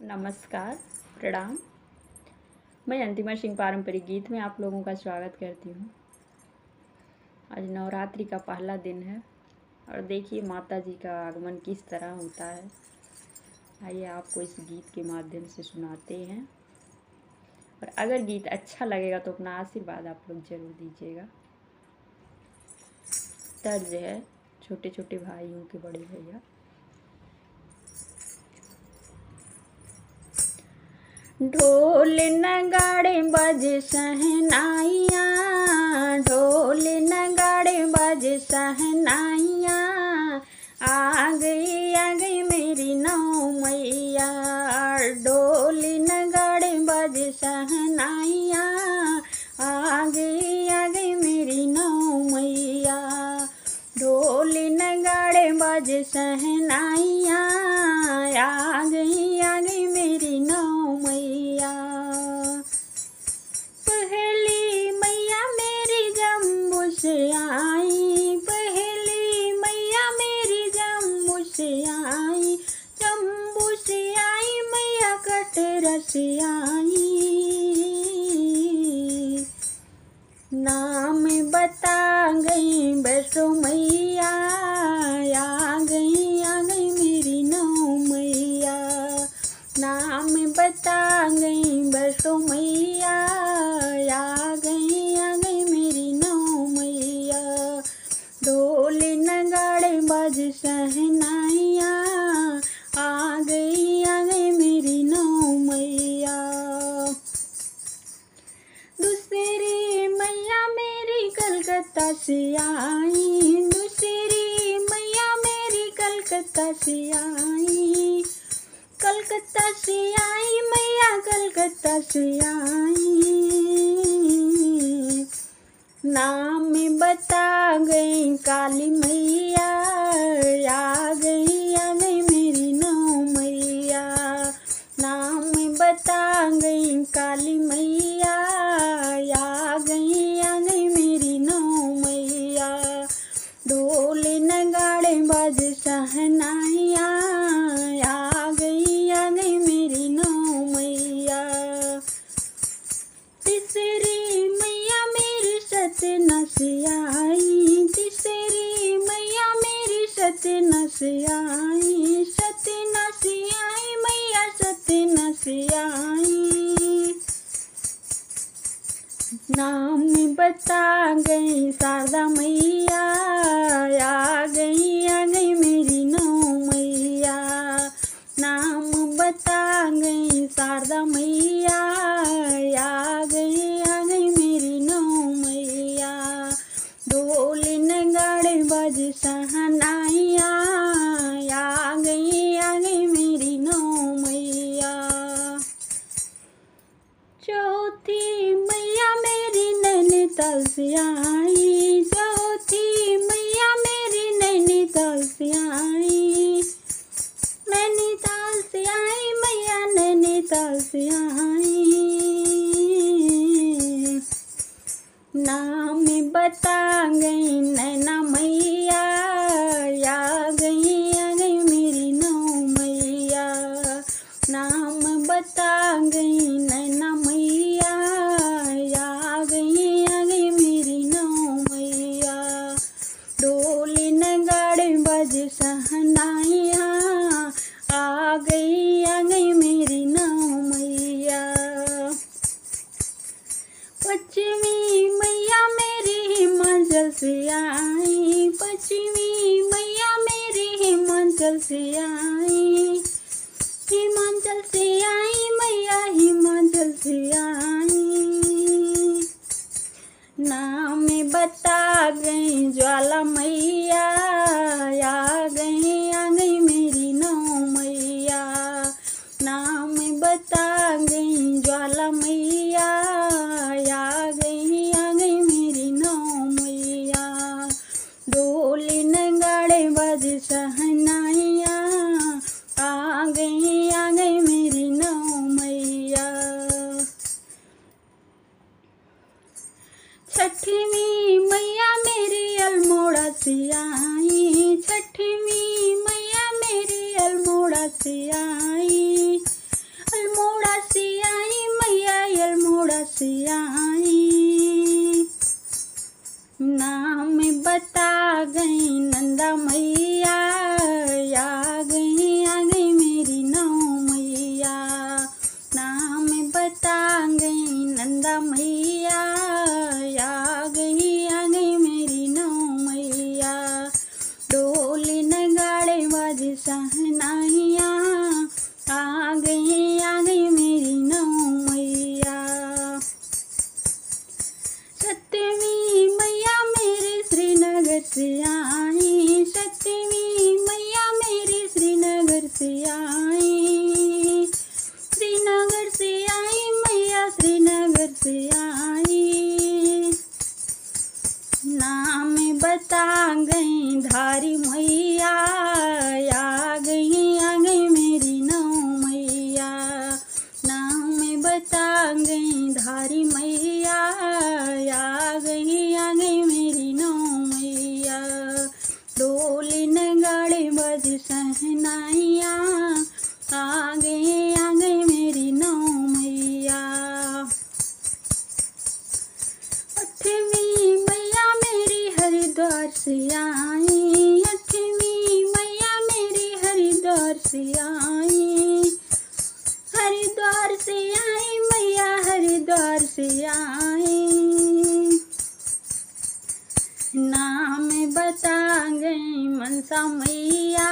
नमस्कार, प्रणाम। मैं अंतिमा सिंह पारंपरिक गीत में आप लोगों का स्वागत करती हूँ। आज नवरात्रि का पहला दिन है और देखिए माता जी का आगमन किस तरह होता है। आइए आपको इस गीत के माध्यम से सुनाते हैं और अगर गीत अच्छा लगेगा तो अपना आशीर्वाद आप लोग ज़रूर दीजिएगा। तर्ज है छोटे छोटे भाइयों के बड़े भैया। ढोल नगाड़े बजे सहनाइया, ढोल नगाड़े बजे सहनाइया, आ गई मेरी नौ मैया। ढोल नगाड़े बजे सहनाइया, आ गई मेरी नौ मैया। ढोल नगाड़े बजे सहनाइया, आ गई मेरी नौ मैया। पहली मैया मेरी जम्मू से आई, पहली मैया मेरी जम्मू से आई, जम्मू से आई मैया कटरा से आई। नाम बता गई वैष्णो मैया, आ गई मेरी नौ मैया। नाम बता गई वैष्णो मैया, आ गई मेरी नौ मैया। ढोल नगाड़े बज सहनाइया, आ गई मेरी नौ मैया। दूसरी मैया मेरी कलकत्ता से आई, दूसरी मैया मेरी कलकत्ता से आई, कलकत्ता से आई मैया कलकत्ता से आई। नाम बता गई काली मैया, आ गई मेरी नौ मैया। नाम बता गई काली मैया, आ गई मेरी नौ मैया। ढोल नगाड़े बज सहनाइया, आ गई मेरी नौ मैया। तीसरी मैया मेरी सतना से आई, तीसरी मैया मेरी सतना से आई, सतना से आई मैया सतना से आई। नाम बता गई शारदा मैया, आ गई मेरी नौ मैया। नाम बता गई शारदा मैया, आ गई मेरी नौ मैया। ढोल नगाड़े बज सहनाइया, आ गई मेरी नौ मैया। चौथी मैया मेरी नैनीताल से आई, चौथी मैया मेरी नैनीताल से आई, नैनीताल से आई मैया नैनीताल से आई। नाम बता गई नैना मैया, आ गई मेरी नौ मैया। नाम बता गई नैना मैया, आ गई मेरी नौ मैया। ढोल नगाड़े बज सहनाइया, आ गई मेरी नौ मैया। पश्चिमी मैया मेरी हिमाचल से आई, पश्चिमी मैया मेरी हिमाचल से आई, हिमाचल से आई मैया हिमाचल से आई। नाम बता गई ज्वाला मैया, आ गई मेरी नौ मैया। नाम बता गई ज्वाला मैया, आ गई मेरी नौ मैया। ढोल नगाड़े बज सहनाइया, आ गई मेरी नौ मैया। छठवीं मैया मेरी अल्मोड़ा से आई, छठवीं गई मेरी नौ मैया। सतवीं मैया मेरे श्रीनगर से आई, सतवीं मैया मेरे श्रीनगर से आई, श्रीनगर से आई मैया श्रीनगर से आई। नाम बता गई धारी मैया, आ गई मेरी नौ मैया। नाम बता गई धारी मैया, आ गई मेरी नौ मैया। ढोल नगाड़े बज सहनाइया, आ गई मेरी नौ मैया। अठवीं मैया मेरी हरिद्वार से आई, अठवीं मैया मेरी हरिद्वार से आई, हरिद्वार से आई मैया हरिद्वार से आई। नाम बता गई मनसा मैया,